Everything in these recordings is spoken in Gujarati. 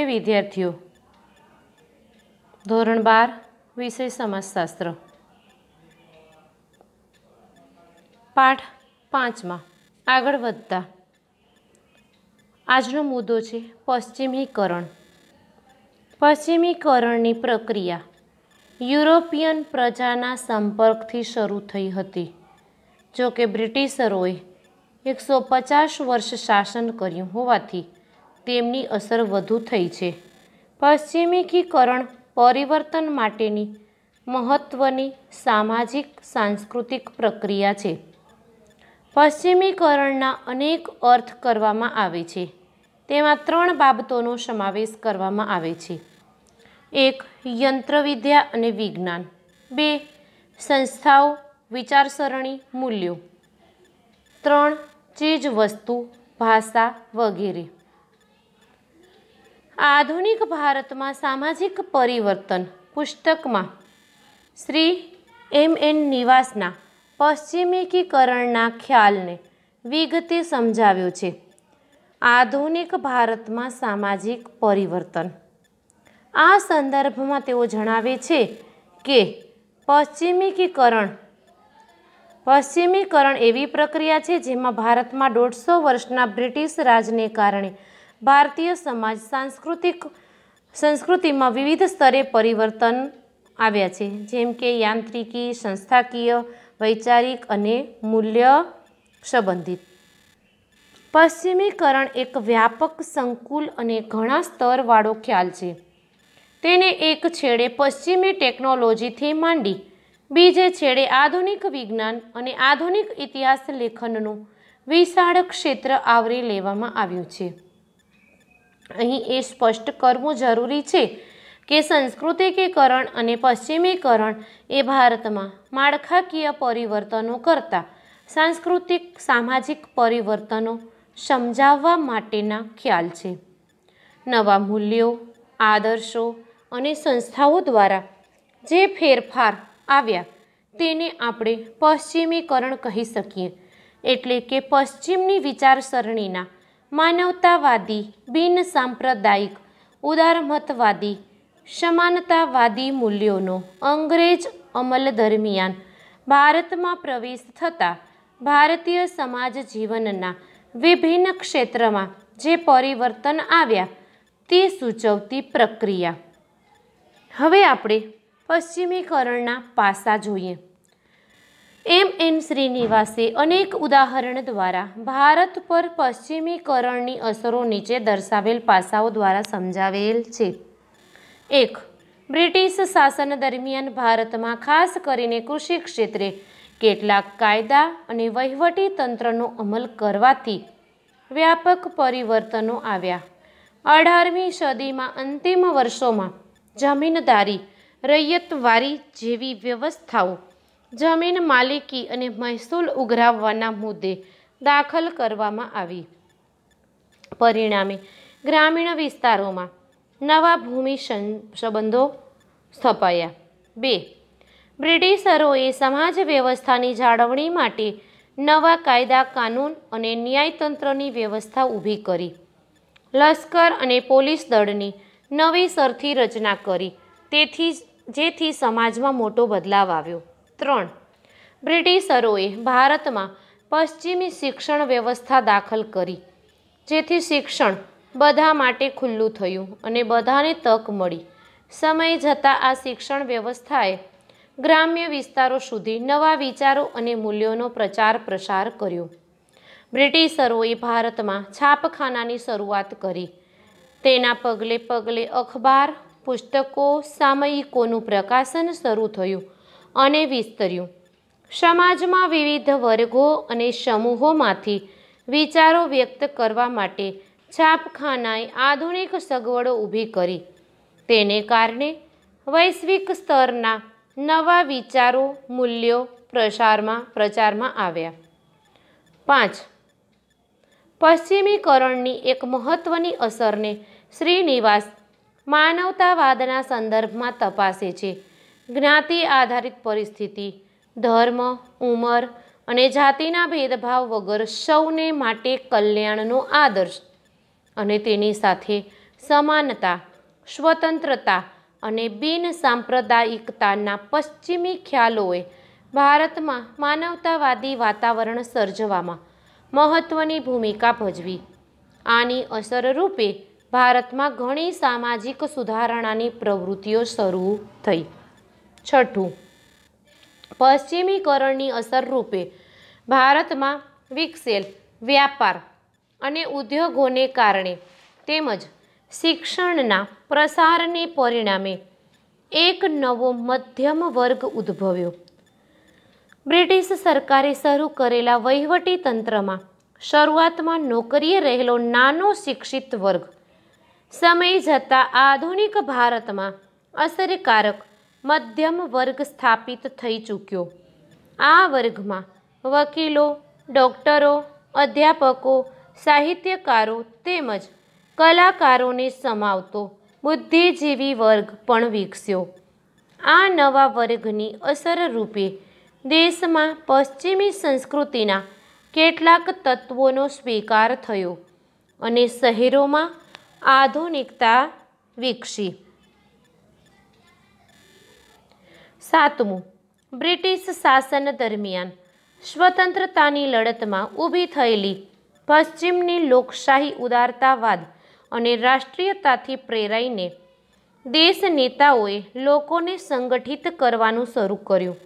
નમસ્તે વિદ્યાર્થીઓ, ધોરણ 12 વિષય સમાજશાસ્ત્ર પાઠ 5માં આગળ વધતા આજનો મુદ્દો છે પશ્ચિમીકરણ. પશ્ચિમીકરણની પ્રક્રિયા યુરોપિયન પ્રજાના સંપર્કથી શરૂ થઈ હતી. જો કે બ્રિટિશરોએ 150 વર્ષ શાસન કર્યું હોવાથી તેમની અસર વધુ થઈ છે. પશ્ચિમીકરણ પરિવર્તન માટેની મહત્ત્વની સામાજિક સાંસ્કૃતિક પ્રક્રિયા છે. પશ્ચિમીકરણના અનેક અર્થ કરવામાં આવે છે. તેમાં 3 બાબતોનો સમાવેશ કરવામાં આવે છે. 1. યંત્રવિદ્યા અને વિજ્ઞાન. 2. સંસ્થાઓ, વિચારસરણી, મૂલ્યો. 3. ચીજવસ્તુ, ભાષા વગેરે. આધુનિક ભારતમાં સામાજિક પરિવર્તન પુસ્તકમાં શ્રી M.N. નિવાસના પશ્ચિમીકરણના ખ્યાલને વિગતે સમજાવ્યો છે. આધુનિક ભારતમાં સામાજિક પરિવર્તન. આ સંદર્ભમાં તેઓ જણાવે છે કે પશ્ચિમીકરણ એવી પ્રક્રિયા છે જેમાં ભારતમાં 150 વર્ષના બ્રિટિશ રાજને કારણે ભારતીય સમાજ સંસ્કૃતિમાં વિવિધ સ્તરે પરિવર્તન આવ્યા છે, જેમ કે યાંત્રિકી, સંસ્થાકીય, વૈચારિક અને મૂલ્ય સંબંધિત. પશ્ચિમીકરણ એક વ્યાપક, સંકુલ અને ઘણા સ્તરવાળો ખ્યાલ છે. તેને એક છેડે પશ્ચિમી ટેકનોલોજીથી માંડી બીજે છેડે આધુનિક વિજ્ઞાન અને આધુનિક ઇતિહાસ લેખનનું વિશાળ ક્ષેત્ર આવરી લેવામાં આવ્યું છે. અહીં એ સ્પષ્ટ કરવું જરૂરી છે કે સંસ્કૃતિકીકરણ અને પશ્ચિમીકરણ એ ભારતમાં માળખાકીય પરિવર્તનો કરતાં સાંસ્કૃતિક સામાજિક પરિવર્તનો સમજાવવા માટેના ખ્યાલ છે. નવા મૂલ્યો, આદર્શો અને સંસ્થાઓ દ્વારા જે ફેરફાર આવ્યા તેને આપણે પશ્ચિમીકરણ કહી શકીએ. એટલે કે પશ્ચિમની વિચારસરણીના માનવતાવાદી, બિન સાંપ્રદાયિક, ઉદારમતવાદી, સમાનતાવાદી મૂલ્યોનો અંગ્રેજ અમલ દરમિયાન ભારતમાં પ્રવેશ થતાં ભારતીય સમાજ જીવનના વિભિન્ન ક્ષેત્રમાં જે પરિવર્તન આવ્યા તે સૂચવતી પ્રક્રિયા. હવે આપણે પશ્ચિમીકરણના પાસા જોઈએ. M.N. શ્રીનિવાસે અનેક ઉદાહરણ દ્વારા ભારત પર પશ્ચિમીકરણની અસરો નીચે દર્શાવેલ પાસાઓ દ્વારા સમજાવેલ છે. 1. બ્રિટિશ શાસન દરમિયાન ભારતમાં ખાસ કરીને કૃષિ ક્ષેત્રે કેટલાક કાયદા અને વહીવટી તંત્રનો અમલ કરવાથી વ્યાપક પરિવર્તનો આવ્યા. 18મી સદીમાં અંતિમ વર્ષોમાં જમીનદારી, રૈયતવારી જેવી વ્યવસ્થાઓ જમીન માલિકી અને મહેસૂલ ઉઘરાવવાના મુદ્દે દાખલ કરવામાં આવી. પરિણામે ગ્રામીણ વિસ્તારોમાં નવા ભૂમિ સંબંધો સ્થપાયા. 2. બ્રિટિશરોએ સમાજ વ્યવસ્થાની જાળવણી માટે નવા કાયદા, કાનૂન અને ન્યાયતંત્રની વ્યવસ્થા ઊભી કરી. લશ્કર અને પોલીસ દળની નવેસરથી રચના કરી, જેથી સમાજમાં મોટો બદલાવ આવ્યો. 3. બ્રિટિશરોએ ભારતમાં પશ્ચિમી શિક્ષણ વ્યવસ્થા દાખલ કરી, જેથી શિક્ષણ બધા માટે ખુલ્લું થયું અને બધાને તક મળી. સમય જતાં આ શિક્ષણ વ્યવસ્થાએ ગ્રામ્ય વિસ્તારો સુધી નવા વિચારો અને મૂલ્યોનો પ્રચાર પ્રસાર કર્યો. બ્રિટિશરોએ ભારતમાં છાપખાનાની શરૂઆત કરી. તેના પગલે પગલે અખબાર, પુસ્તકો, સામયિકોનું પ્રકાશન શરૂ થયું અને વિસ્તર્યું. સમાજમાં વિવિધ વર્ગો અને સમૂહોમાંથી વિચારો વ્યક્ત કરવા માટે છાપખાનાએ આધુનિક સગવડો ઊભી કરી. તેને કારણે વૈશ્વિક સ્તરના નવા વિચારો, મૂલ્યો પ્રચારમાં આવ્યા. 5. પશ્ચિમીકરણની એક મહત્ત્વની અસરને શ્રીનિવાસ માનવતાવાદના સંદર્ભમાં તપાસે છે. જ્ઞાતિ આધારિત પરિસ્થિતિ, ધર્મ, ઉંમર અને જાતિના ભેદભાવ વગર સૌને માટે કલ્યાણનો આદર્શ અને તેની સાથે સમાનતા, સ્વતંત્રતા અને બિન સાંપ્રદાયિકતાના પશ્ચિમી ખ્યાલોએ ભારતમાં માનવતાવાદી વાતાવરણ સર્જવામાં મહત્ત્વની ભૂમિકા ભજવી. આની અસરરૂપે ભારતમાં ઘણી સામાજિક સુધારણાની પ્રવૃત્તિઓ શરૂ થઈ. છઠ્ઠું, પશ્ચિમીકરણની અસરરૂપે ભારતમાં વિકસેલ વ્યાપાર અને ઉદ્યોગોને કારણે તેમજ શિક્ષણના પ્રસારને પરિણામે એક નવો મધ્યમ વર્ગ ઉદ્ભવ્યો. બ્રિટિશ સરકારે શરૂ કરેલા વહીવટી તંત્રમાં શરૂઆતમાં નોકરીએ રહેલો નાનો શિક્ષિત વર્ગ સમય જતાં આધુનિક ભારતમાં અસરકારક મધ્યમ વર્ગ સ્થાપિત થઈ ચૂક્યો. આ વર્ગમાં વકીલો, ડૉક્ટરો, અધ્યાપકો, સાહિત્યકારો તેમજ કલાકારોને સમાવતો બુદ્ધિજીવી વર્ગ પણ વિકસ્યો. આ નવા વર્ગની અસરરૂપે દેશમાં પશ્ચિમી સંસ્કૃતિના કેટલાક તત્વોનો સ્વીકાર થયો અને શહેરોમાં આધુનિકતા વિકસી. સાતમું, બ્રિટિશ શાસન દરમિયાન સ્વતંત્રતાની લડતમાં ઊભી થયેલી પશ્ચિમની લોકશાહી ઉદારતાવાદ અને રાષ્ટ્રીયતાથી પ્રેરાઈને દેશ નેતાઓએ લોકોને સંગઠિત કરવાનું શરૂ કર્યું.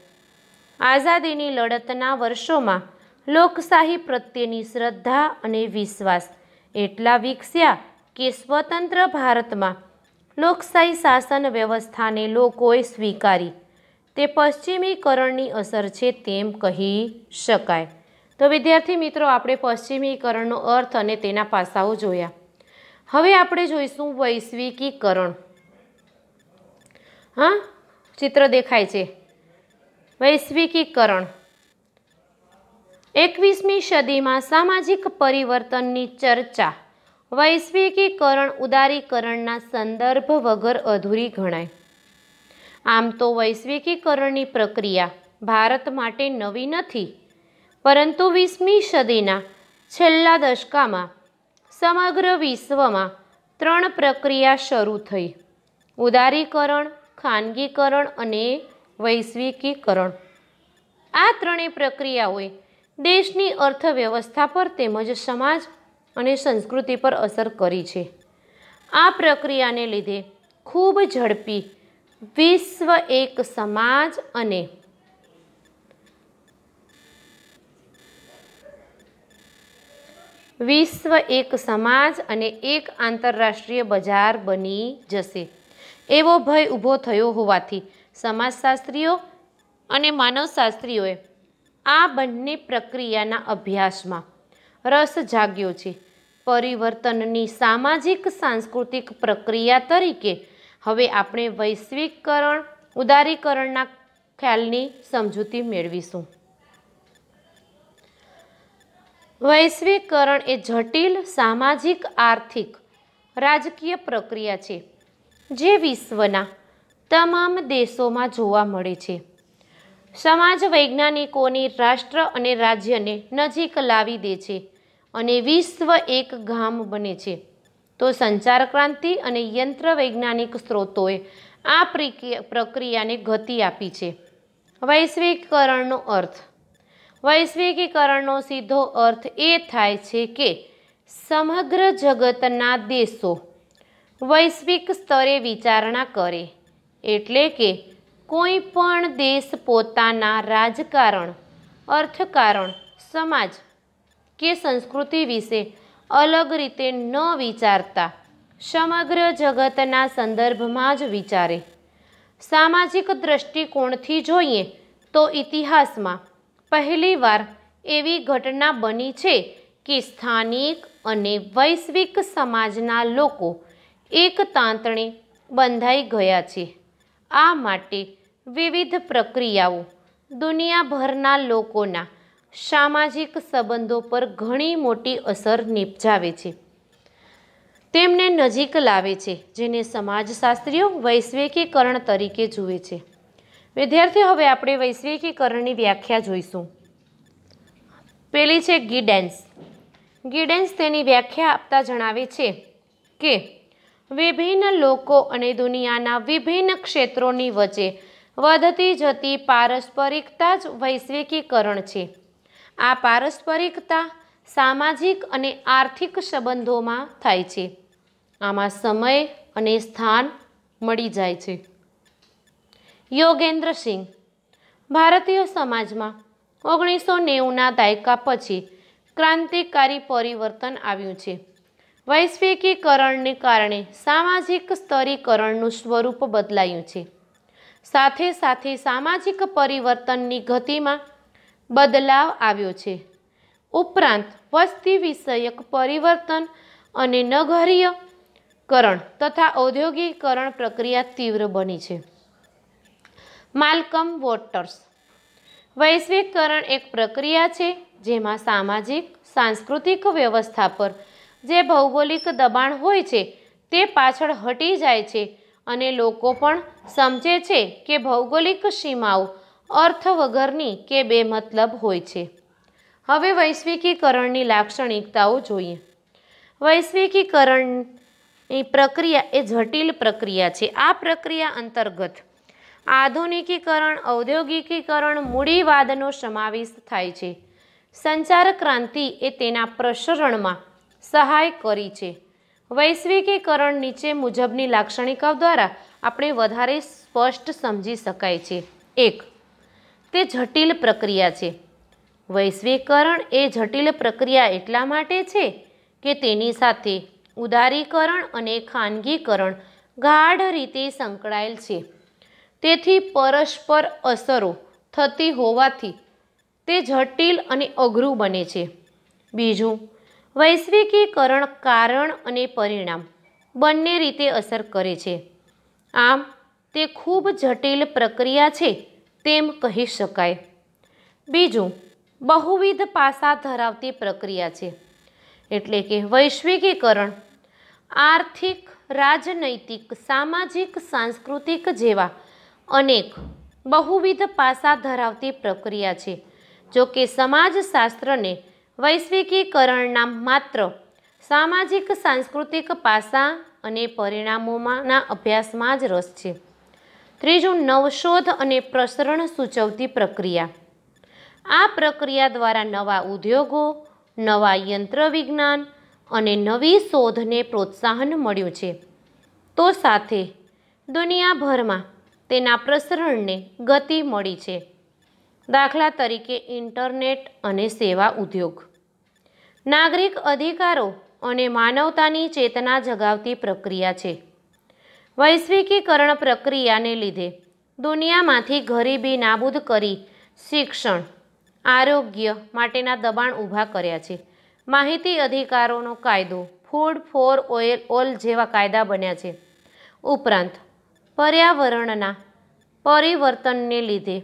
આઝાદીની લડતના વર્ષોમાં લોકશાહી પ્રત્યેની શ્રદ્ધા અને વિશ્વાસ એટલા વિકસ્યા કે સ્વતંત્ર ભારતમાં લોકશાહી શાસન વ્યવસ્થાને લોકોએ સ્વીકારી. તે પશ્ચિમીકરણની અસર છે તેમ કહી શકાય. તો વિદ્યાર્થી મિત્રો, આપણે પશ્ચિમીકરણનો અર્થ અને તેના પાસાઓ જોયા. હવે આપણે જોઈશું વૈશ્વિકીકરણ. ચિત્ર દેખાય છે. વૈશ્વિકીકરણ 21મી સદીમાં સામાજિક પરિવર્તનની ચર્ચા વૈશ્વિકીકરણ ઉદારીકરણના સંદર્ભ વગર અધૂરી ગણાય. આમ તો વૈશ્વિકીકરણની પ્રક્રિયા ભારત માટે નવી નથી, પરંતુ 20મી સદીના છેલ્લા દશકામાં સમગ્ર વિશ્વમાં 3 પ્રક્રિયા શરૂ થઈ: ઉદારીકરણ, ખાનગીકરણ અને વૈશ્વિકીકરણ. આ ત્રણેય પ્રક્રિયાઓએ દેશની અર્થવ્યવસ્થા પર તેમજ સમાજ અને સંસ્કૃતિ પર અસર કરી છે. આ પ્રક્રિયાને લીધે ખૂબ ઝડપી વિશ્વ એક સમાજ અને એક આંતરરાષ્ટ્રીય બજાર બની જશે એવો ભય ઊભો થયો હોવાથી સમાજશાસ્ત્રીઓ અને માનવશાસ્ત્રીઓએ આ બંને પ્રક્રિયાના અભ્યાસમાં રસ જાગ્યો છે. પરિવર્તનની સામાજિક સાંસ્કૃતિક પ્રક્રિયા તરીકે હવે આપણે વૈશ્વિકીકરણ ઉદારીકરણના ખ્યાલની સમજૂતી મેળવીશું. વૈશ્વિકીકરણ એ જટિલ સામાજિક, આર્થિક, રાજકીય પ્રક્રિયા છે જે વિશ્વના તમામ દેશોમાં જોવા મળે છે. સમાજ વૈજ્ઞાનિકોની રાષ્ટ્ર અને રાજ્યને નજીક લાવી દે છે અને વિશ્વ એક ગામ બને છે. તો સંચાર ક્રાંતિ અને યંત્ર વૈજ્ઞાનિક સ્ત્રોતોએ આ પ્રક્રિયાને ગતિ આપી છે. વૈશ્વિકીકરણનો અર્થ. વૈશ્વિકીકરણનો સીધો અર્થ એ થાય છે કે સમગ્ર જગતના દેશો વૈશ્વિક સ્તરે વિચારણા કરે, એટલે કે કોઈ પણ દેશ પોતાના રાજકારણ, અર્થકારણ, સમાજ કે સંસ્કૃતિ વિશે અલગ રીતે ન વિચારતા સમગ્ર જગતના સંદર્ભમાં જ વિચારે. સામાજિક દૃષ્ટિકોણથી જોઈએ તો ઇતિહાસમાં પહેલીવાર એવી ઘટના બની છે કે સ્થાનિક અને વૈશ્વિક સમાજના લોકો એક તાંતણે બંધાઈ ગયા છે. આ માટે વિવિધ પ્રક્રિયાઓ દુનિયાભરના લોકોના સામાજિક સંબંધો પર ઘણી મોટી અસર નિપજાવે છે, તેમને નજીક લાવે છે, જેને સમાજશાસ્ત્રીઓ વૈશ્વિકીકરણ તરીકે જુએ છે. વિદ્યાર્થીઓ, હવે આપણે વૈશ્વિકીકરણની વ્યાખ્યા જોઈશું. પેલી છે ગિડેન્સ. ગિડેન્સ તેની વ્યાખ્યા આપતા જણાવે છે કે વિભિન્ન લોકો અને દુનિયાના વિભિન્ન ક્ષેત્રોની વચ્ચે વધતી જતી પારસ્પરિકતા જ વૈશ્વિકીકરણ છે. આ પારસ્પરિકતા સામાજિક અને આર્થિક સંબંધોમાં થાય છે. આમાં સમય અને સ્થાન મળી જાય છે. યોગેન્દ્ર સિંઘ. ભારતીય સમાજમાં 1990ના દાયકા પછી ક્રાંતિકારી પરિવર્તન આવ્યું છે. વૈશ્વિકીકરણને કારણે સામાજિક સ્તરીકરણનું સ્વરૂપ બદલાયું છે. સાથે સાથે સામાજિક પરિવર્તનની ગતિમાં બદલાવ આવ્યો છે. ઉપરાંત વસ્તી વિષયક પરિવર્તન અને નગરીયકરણ તથા ઔદ્યોગિકરણ પ્રક્રિયા તીવ્ર બની છે. Malcolm voters. વૈશ્વિકરણ એક પ્રક્રિયા છે જેમાં સામાજિક સાંસ્કૃતિક વ્યવસ્થા પર જે ભૌગોલિક દબાણ હોય છે તે પાછળ હટી જાય છે અને લોકો પણ સમજે છે કે ભૌગોલિક સીમાઓ અર્થ વગરની કે બેમતલબ હોય છે. હવે વૈશ્વિકીકરણની લાક્ષણિકતાઓ જોઈએ. વૈશ્વિકીકરણની પ્રક્રિયા એ જટિલ પ્રક્રિયા છે. આ પ્રક્રિયા અંતર્ગત આધુનિકીકરણ, ઔદ્યોગિકીકરણ, મૂડીવાદનો સમાવેશ થાય છે. સંચાર ક્રાંતિ એ તેના પ્રસરણમાં સહાય કરી છે. વૈશ્વિકીકરણ નીચે મુજબની લાક્ષણિકાઓ દ્વારા આપણે વધારે સ્પષ્ટ સમજી શકાય છે. 1. તે જટિલ પ્રક્રિયા છે. વૈશ્વિકરણ એ જટિલ પ્રક્રિયા એટલા માટે છે કે તેની સાથે ઉદારીકરણ અને ખાનગીકરણ ગાઢ રીતે સંકળાયેલ છે. તેથી પરસ્પર અસરો થતી હોવાથી તે જટિલ અને અઘરું બને છે. બીજું, વૈશ્વિકીકરણ કારણ અને પરિણામ બંને રીતે અસર કરે છે. આમ તે ખૂબ જટિલ પ્રક્રિયા છે તેમ કહી શકાય. બીજું, બહુવિધ પાસા ધરાવતી પ્રક્રિયા છે. એટલે કે વૈશ્વિકીકરણ આર્થિક, રાજનૈતિક, સામાજિક, સાંસ્કૃતિક જેવા અનેક બહુવિધ પાસા ધરાવતી પ્રક્રિયા છે. જો કે સમાજશાસ્ત્રને વૈશ્વિકીકરણના માત્ર સામાજિક સાંસ્કૃતિક પાસા અને પરિણામોના અભ્યાસમાં જ રસ છે. ત્રીજું, નવશોધ અને પ્રસરણ સૂચવતી પ્રક્રિયા. આ પ્રક્રિયા દ્વારા નવા ઉદ્યોગો, નવા યંત્ર વિજ્ઞાન અને નવી શોધને પ્રોત્સાહન મળ્યું છે. તો સાથે દુનિયાભરમાં તેના પ્રસરણને ગતિ મળી છે. દાખલા તરીકે ઇન્ટરનેટ અને સેવા ઉદ્યોગ. નાગરિક અધિકારો અને માનવતાની ચેતના જગાવતી પ્રક્રિયા છે. વૈશ્વિકીકરણ પ્રક્રિયાને લીધે દુનિયામાંથી ગરીબી નાબૂદ કરી શિક્ષણ, આરોગ્ય માટેના દબાણ ઊભા કર્યા છે. માહિતી અધિકારોનો કાયદો, ફૂડ ફોર ઓલ જેવા કાયદા બન્યા છે. ઉપરાંત પર્યાવરણના પરિવર્તનને લીધે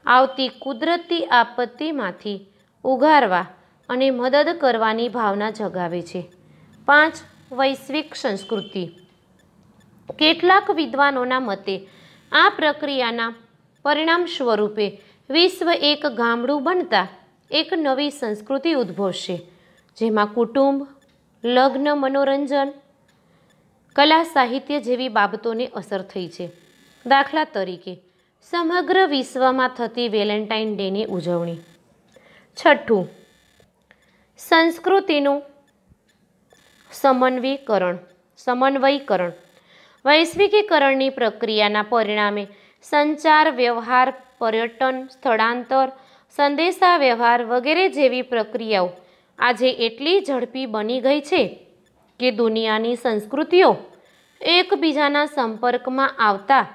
આવતી કુદરતી આપત્તિમાંથી ઉગારવા અને મદદ કરવાની ભાવના જગાવે છે. 5. વૈશ્વિક સંસ્કૃતિ. કેટલાક વિદ્વાનોના મતે આ પ્રક્રિયાના પરિણામ સ્વરૂપે વિશ્વ એક ગામડું બનતા એક નવી સંસ્કૃતિ ઉદ્ભવશે જેમાં કુટુંબ, લગ્ન, મનોરંજન, કલા, સાહિત્ય જેવી બાબતોને અસર થઈ છે. દાખલા તરીકે સમગ્ર વિશ્વમાં થતી વેલેન્ટાઇન ડેની ઉજવણી. 6. સંસ્કૃતિનું સમન્વયીકરણ. વૈશ્વિકીકરણની પ્રક્રિયાના પરિણામે સંચાર, વ્યવહાર, પર્યટન, સ્થળાંતર, સંદેશા વ્યવહાર વગેરે જેવી પ્રક્રિયાઓ આજે એટલી ઝડપી બની ગઈ છે કે દુનિયાની સંસ્કૃતિઓ એકબીજાના સંપર્કમાં આવતા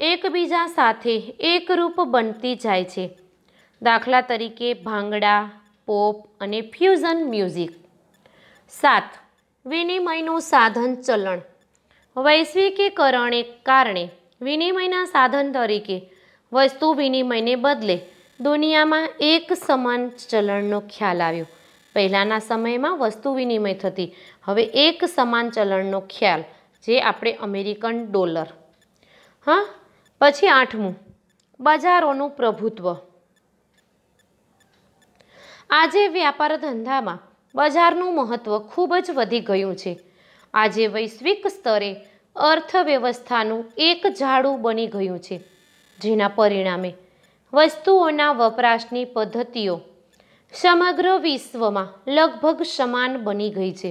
એકબીજા સાથે એકરૂપ બનતી જાય છે. દાખલા તરીકે ભાંગડા, પોપ અને ફ્યુઝન મ્યુઝિક. 7. વિનિમયનું સાધન ચલણ. વૈશ્વિકીકરણને કારણે વિનિમયના સાધન તરીકે વસ્તુ વિનિમયને બદલે દુનિયામાં એક સમાન ચલણનો ખ્યાલ આવ્યો. પહેલાંના સમયમાં વસ્તુ વિનિમય થતી, હવે એક સમાન ચલણનો ખ્યાલ, જે આપણે અમેરિકન ડોલર. પછી 8મું, બજારોનું પ્રભુત્વ. આજે વ્યાપાર ધંધામાં બજારનું મહત્ત્વ ખૂબ જ વધી ગયું છે. આજે વૈશ્વિક સ્તરે અર્થવ્યવસ્થાનું એક ઝાડું બની ગયું છે, જેના પરિણામે વસ્તુઓના વપરાશની પદ્ધતિઓ સમગ્ર વિશ્વમાં લગભગ સમાન બની ગઈ છે.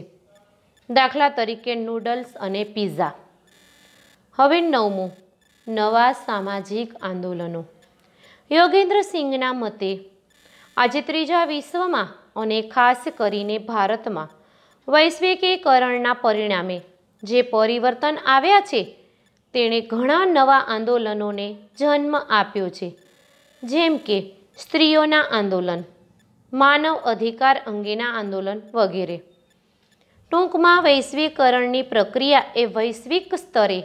દાખલા તરીકે નૂડલ્સ અને પિઝા. હવે 9મું, નવા સામાજિક આંદોલનો. યોગેન્દ્ર સિંઘના મતે આજે ત્રીજા વિશ્વમાં અને ખાસ કરીને ભારતમાં વૈશ્વિકીકરણના પરિણામે જે પરિવર્તન આવ્યા છે તેણે ઘણા નવા આંદોલનોને જન્મ આપ્યો છે, જેમ કે સ્ત્રીઓના આંદોલન, માનવ અધિકાર અંગેના આંદોલન વગેરે. ટૂંકમાં વૈશ્વિકરણની પ્રક્રિયા એ વૈશ્વિક સ્તરે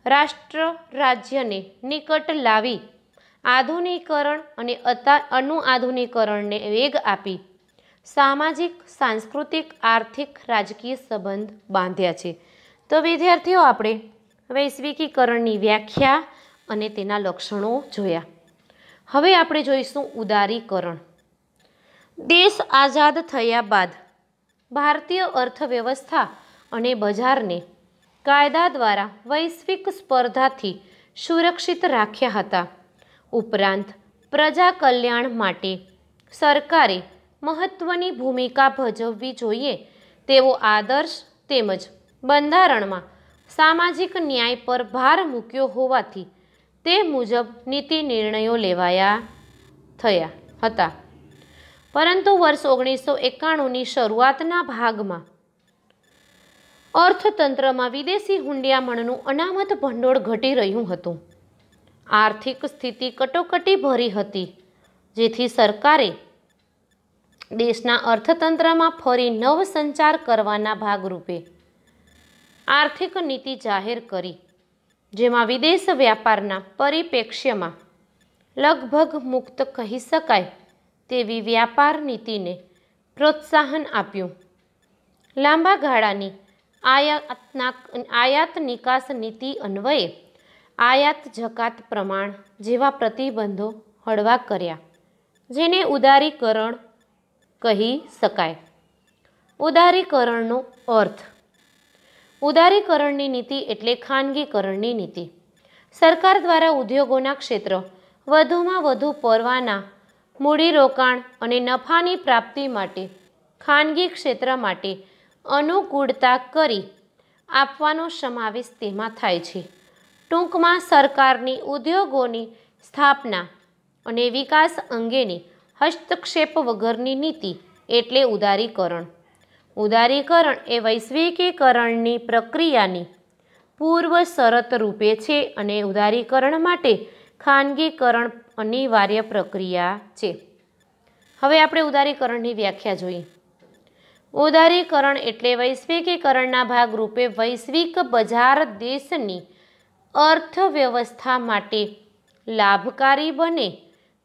રાષ્ટ્ર રાજ્યને નિકટ લાવી આધુનિકરણ અને અનુઆધુનિકરણને વેગ આપી સામાજિક, સાંસ્કૃતિક, આર્થિક, રાજકીય સંબંધ બાંધ્યા છે. તો વિદ્યાર્થીઓ, આપણે વૈશ્વિકીકરણની વ્યાખ્યા અને તેના લક્ષણો જોયા. હવે આપણે જોઈશું ઉદારીકરણ. દેશ આઝાદ થયા બાદ ભારતીય અર્થવ્યવસ્થા અને બજારને કાયદા દ્વારા વૈશ્વિક સ્પર્ધાથી સુરક્ષિત રાખ્યા હતા. ઉપરાંત પ્રજા કલ્યાણ માટે સરકારે મહત્ત્વની ભૂમિકા ભજવવી જોઈએ તેવો આદર્શ તેમજ બંધારણમાં સામાજિક ન્યાય પર ભાર મૂક્યો હોવાથી તે મુજબ નીતિ નિર્ણયો લેવાયા થયા હતા. પરંતુ વર્ષ 1991ની શરૂઆતના ભાગમાં અર્થતંત્રમાં વિદેશી હુંડિયામણનું અનામત ભંડોળ ઘટી રહ્યું હતું. આર્થિક સ્થિતિ કટોકટી ભરી હતી, જેથી સરકારે દેશના અર્થતંત્રમાં ફરી નવસંચાર કરવાના ભાગરૂપે આર્થિક નીતિ જાહેર કરી, જેમાં વિદેશ વ્યાપારના પરિપ્રેક્ષ્યમાં લગભગ મુક્ત કહી શકાય તેવી વ્યાપાર નીતિને પ્રોત્સાહન આપ્યું. લાંબા ગાળાની આયાત નિકાસ નીતિ અન્વયે આયાત જકાત પ્રમાણ જેવા પ્રતિબંધો હળવા કર્યા, જેને ઉદારીકરણ કહી શકાય. ઉદારીકરણનો અર્થ. ઉદારીકરણની નીતિ એટલે ખાનગીકરણની નીતિ. સરકાર દ્વારા ઉદ્યોગોના ક્ષેત્ર વધુમાં વધુ પરવાના, મૂડીરોકાણ અને નફાની પ્રાપ્તિ માટે ખાનગી ક્ષેત્ર માટે અનુકૂળતા કરી આપવાનો સમાવેશ તેમાં થાય છે. ટૂંકમાં સરકારની ઉદ્યોગોની સ્થાપના અને વિકાસ અંગેની હસ્તક્ષેપ વગરની નીતિ એટલે ઉદારીકરણ. ઉદારીકરણ એ વૈશ્વિકીકરણની પ્રક્રિયાની પૂર્વ શરત રૂપે છે અને ઉદારીકરણ માટે ખાનગીકરણ અનિવાર્ય પ્રક્રિયા છે. હવે આપણે ઉદારીકરણની વ્યાખ્યા જોઈએ. ઉદારીકરણ એટલે વૈશ્વિકીકરણના ભાગરૂપે વૈશ્વિક બજાર દેશની અર્થવ્યવસ્થા માટે લાભકારી બને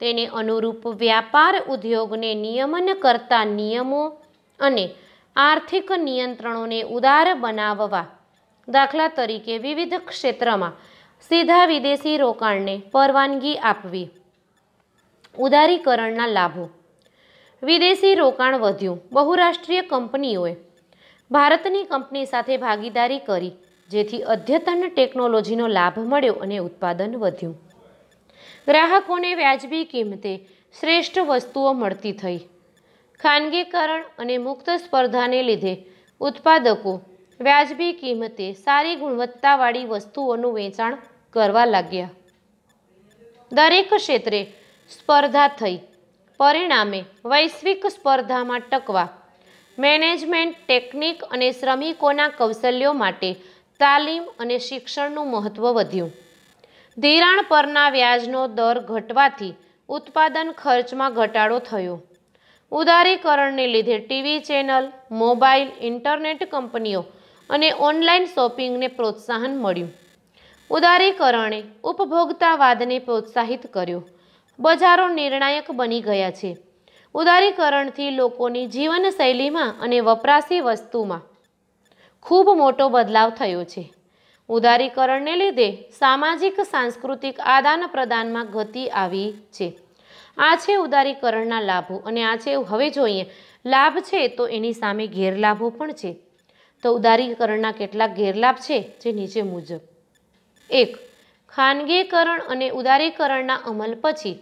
તેને અનુરૂપ વ્યાપાર ઉદ્યોગને નિયમન કરતા નિયમો અને આર્થિક નિયંત્રણોને ઉદાર બનાવવા. દાખલા તરીકે વિવિધ ક્ષેત્રમાં સીધા વિદેશી રોકાણને પરવાનગી આપવી. ઉદારીકરણના લાભો. વિદેશી રોકાણ વધ્યું. બહુરાષ્ટ્રીય કંપનીઓએ ભારતની કંપની સાથે ભાગીદારી કરી, જેથી અદ્યતન ટેકનોલોજીનો લાભ મળ્યો અને ઉત્પાદન વધ્યું. ગ્રાહકોને વ્યાજબી કિંમતે શ્રેષ્ઠ વસ્તુઓ મળતી થઈ. ખાનગીકરણ અને મુક્ત સ્પર્ધાને લીધે ઉત્પાદકો વ્યાજબી કિંમતે સારી ગુણવત્તાવાળી વસ્તુઓનું વેચાણ કરવા લાગ્યા. દરેક ક્ષેત્રે સ્પર્ધા થઈ. પરિણામે વૈશ્વિક સ્પર્ધામાં ટકવા મેનેજમેન્ટ ટેકનિક અને શ્રમિકોના કૌશલ્યો માટે તાલીમ અને શિક્ષણનું મહત્ત્વ વધ્યું. ધિરાણ પરના વ્યાજનો દર ઘટવાથી ઉત્પાદન ખર્ચમાં ઘટાડો થયો. ઉદારીકરણને લીધે ટીવી ચેનલ, મોબાઈલ, ઇન્ટરનેટ કંપનીઓ અને ઓનલાઈન શોપિંગને પ્રોત્સાહન મળ્યું. ઉદારીકરણે ઉપભોક્તાવાદને પ્રોત્સાહિત કર્યો. બજારો નિર્ણાયક બની ગયા છે. ઉદારીકરણથી લોકોની જીવનશૈલીમાં અને વપરાશી વસ્તુમાં ખૂબ મોટો બદલાવ થયો છે. ઉદારીકરણને લીધે સામાજિક સાંસ્કૃતિક આદાન પ્રદાનમાં ગતિ આવી છે. આ છે ઉદારીકરણના લાભો અને આ છે હવે જોઈએ લાભ છે તો એની સામે ગેરલાભો પણ છે. તો ઉદારીકરણના કેટલાક ગેરલાભ છે જે નીચે મુજબ. 1. ખાનગીકરણ અને ઉદારીકરણના અમલ પછી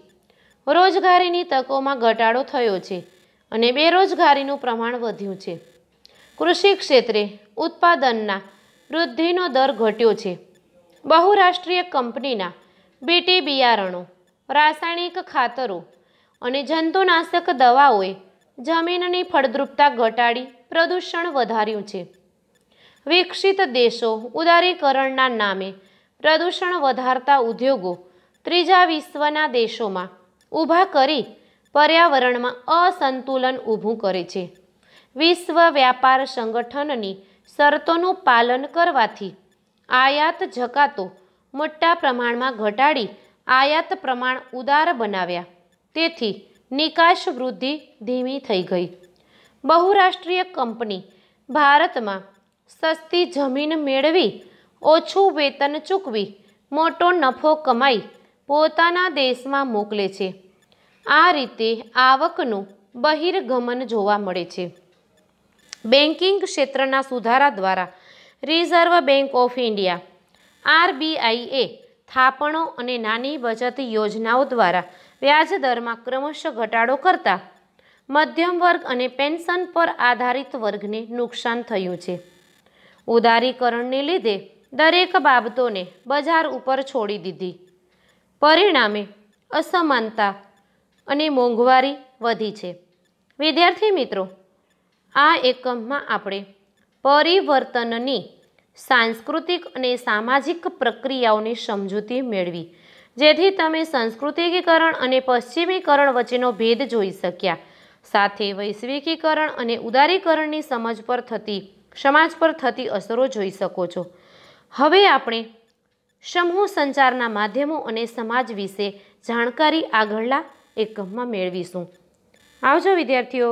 રોજગારીની તકોમાં ઘટાડો થયો છે અને બેરોજગારીનું પ્રમાણ વધ્યું છે. કૃષિ ક્ષેત્રે ઉત્પાદનના વૃદ્ધિનો દર ઘટ્યો છે. બહુરાષ્ટ્રીય કંપનીના બીટી બિયારણો, રાસાયણિક ખાતરો અને જંતુનાશક દવાઓએ જમીનની ફળદ્રુપતા ઘટાડી પ્રદૂષણ વધાર્યું છે. વિકસિત દેશો ઉદારીકરણના નામે પ્રદૂષણ વધારતા ઉદ્યોગો ત્રીજા વિશ્વના દેશોમાં ઊભા કરી પર્યાવરણમાં અસંતુલન ઊભું કરે છે. વિશ્વ વ્યાપાર સંગઠનની શરતોનું પાલન કરવાથી આયાત જકાતો મોટા પ્રમાણમાં ઘટાડી આયાત પ્રમાણ ઉદાર બનાવ્યા. તેથી નિકાસ વૃદ્ધિ ધીમી થઈ ગઈ. બહુરાષ્ટ્રીય કંપની ભારતમાં સસ્તી જમીન મેળવી ઓછું વેતન ચૂકવી મોટો નફો કમાઈ પોતાના દેશમાં મોકલે છે. આ રીતે આવકનું બહિર્ગમન જોવા મળે છે. બેન્કિંગ ક્ષેત્રના સુધારા દ્વારા રિઝર્વ બેન્ક ઓફ ઇન્ડિયા RBIએ થાપણો અને નાની બચત યોજનાઓ દ્વારા વ્યાજદરમાં ક્રમશઃ ઘટાડો કરતા મધ્યમ વર્ગ અને પેન્શન પર આધારિત વર્ગને નુકસાન થયું છે. ઉદારીકરણને લીધે દરેક બાબતોને બજાર ઉપર છોડી દીધી. પરિણામે અસમાનતા અને મોંઘવારી વધી છે. વિદ્યાર્થી મિત્રો, આ એકમમાં આપણે પરિવર્તનની સાંસ્કૃતિક અને સામાજિક પ્રક્રિયાઓની સમજૂતી મેળવી, જેથી તમે સાંસ્કૃતિકીકરણ અને પશ્ચિમીકરણ વચ્ચેનો ભેદ જોઈ શક્યા. સાથે વૈશ્વિકીકરણ અને ઉદારીકરણની સમાજ પર થતી અસરો જોઈ શકો છો. હવે આપણે સમૂહ સંચારના માધ્યમો અને સમાજ વિશે જાણકારી આગળના એકમમાં મેળવીશું. આવજો વિદ્યાર્થીઓ.